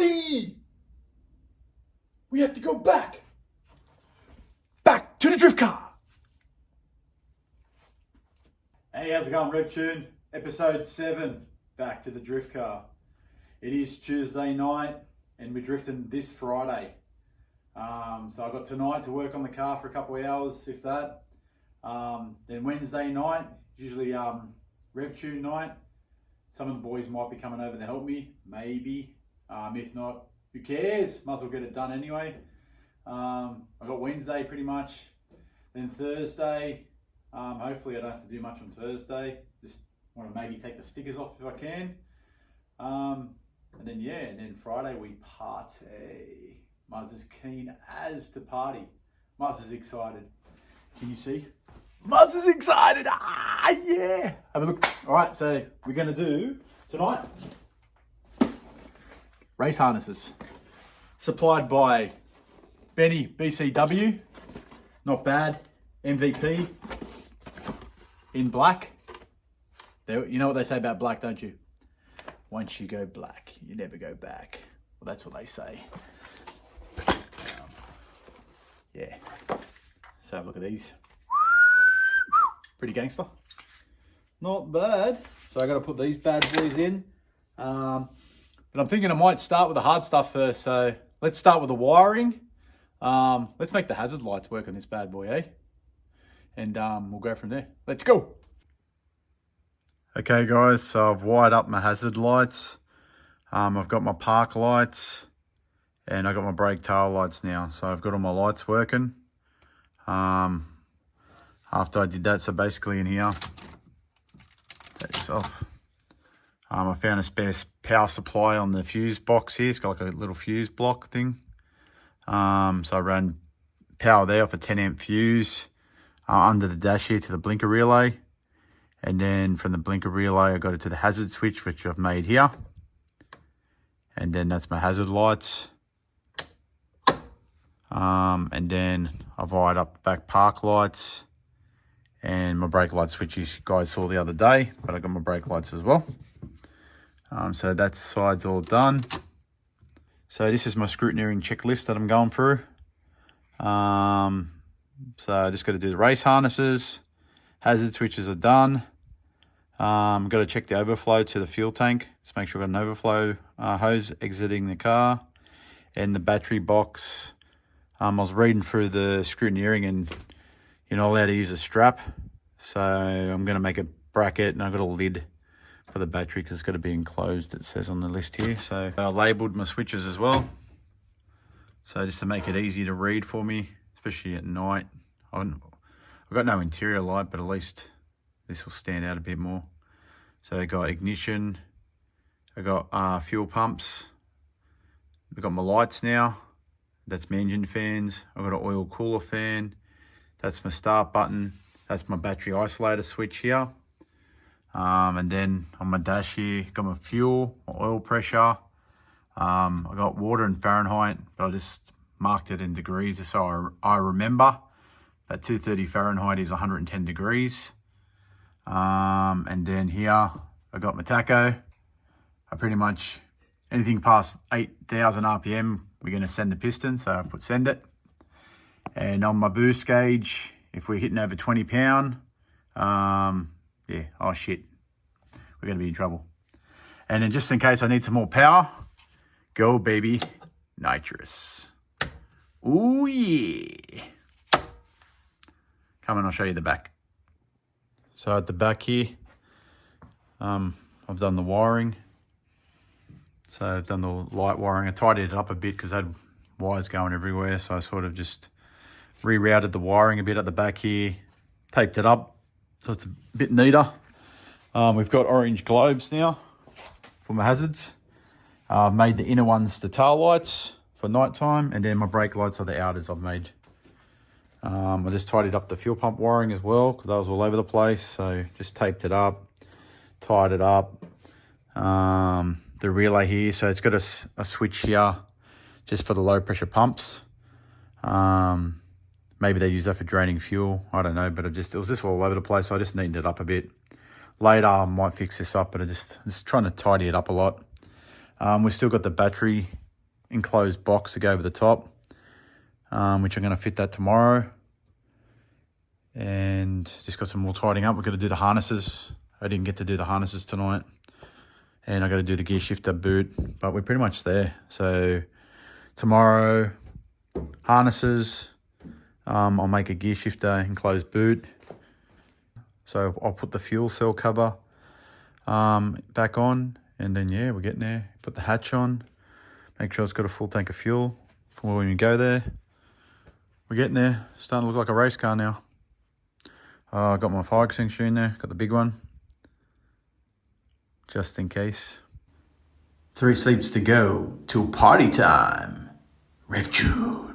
Party! We have to go back. Back to the drift car. Hey, how's it going, Reptune? Episode 7, back to the drift car. It is Tuesday night and we're drifting this Friday. So I've got tonight to work on the car for a couple of hours, if that. Then Wednesday night, usually Reptune night. Some of the boys might be coming over to help me, maybe. If not, who cares? Might as well get it done anyway. I got Wednesday pretty much. Then Thursday, hopefully I don't have to do much on Thursday. Just want to maybe take the stickers off if I can. And then Friday we party. Muzza's keen as to party. Muzza's excited. Can you see? Muzza's excited. Yeah. Have a look. All right, so we're going to do tonight race harnesses supplied by Benny BCW. Not bad. MVP in black. You know what they say about black, don't you? Once you go black, you never go back. Well, that's what they say. Yeah. So look at these. Pretty gangster. Not bad. So I got to put these bad boys in. But I'm thinking I might start with the hard stuff first. So let's start with the wiring. Let's make the hazard lights work on this bad boy, eh? And we'll go from there. Let's go. Okay guys, so I've wired up my hazard lights. I've got my park lights and I've got my brake tail lights now. So I've got all my lights working. After I did that, so basically in here, take this off. I found a spare power supply on the fuse box here. It's got like a little fuse block thing. So I ran power there off a 10 amp fuse under the dash here to the blinker relay. And then from the blinker relay, I got it to the hazard switch, which I've made here. And then that's my hazard lights. And then I've wired up the back park lights and my brake light switch you guys saw the other day, but I got my brake lights as well. So that side's all done. So this is my scrutineering checklist that I'm going through. So I just got to do the race harnesses. Hazard switches are done. Got to check the overflow to the fuel tank. Just make sure I've got an overflow hose exiting the car. And the battery box. I was reading through the scrutineering and you're not allowed to use a strap. So I'm going to make a bracket and I've got a lid for the battery because it's got to be enclosed, it says on the list here. So I labelled my switches as well. So just to make it easy to read for me, especially at night. I've got no interior light, but at least this will stand out a bit more. So I got ignition, I got fuel pumps, I've got my lights now. That's my engine fans. I've got an oil cooler fan. That's my start button. That's my battery isolator switch here. And then on my dash here, got my fuel, my oil pressure. I got water in Fahrenheit, but I just marked it in degrees just so I remember. That 230 Fahrenheit is 110 degrees. And then here, I got my tacho. I pretty much, anything past 8,000 RPM, we're going to send the piston, so I put send it. And on my boost gauge, if we're hitting over 20 pound, yeah, oh shit, we're going to be in trouble. And then just in case I need some more power, go baby, nitrous. Ooh yeah. Come on, I'll show you the back. So at the back here, I've done the wiring. So I've done the light wiring. I tidied it up a bit because I had wires going everywhere. So I sort of just rerouted the wiring a bit at the back here, taped it up so it's a bit neater. We've got orange globes now for my hazards. I've made the inner ones the tail lights for nighttime, and then my brake lights are the outers I've made. I just tidied up the fuel pump wiring as well because that was all over the place. So just taped it up, tied it up. The relay here, so it's got a switch here just for the low pressure pumps. Maybe they use that for draining fuel, I don't know, but it was just all over the place, so I just neatened it up a bit. Later I might fix this up, but I'm just trying to tidy it up a lot. We've still got the battery enclosed box to go over the top, which I'm going to fit that tomorrow. And just got some more tidying up. We've got to do the harnesses. I didn't get to do the harnesses tonight. And I got to do the gear shifter boot, but we're pretty much there. So tomorrow, harnesses. I'll make a gear shifter enclosed boot. So I'll put the fuel cell cover back on, and then yeah, we're getting there. Put the hatch on, make sure it's got a full tank of fuel for when we go there. We're getting there. Starting to look like a race car now. I got my fire extinguisher in there, got the big one, just in case. 3 sleeps to go till party time. Rev tune.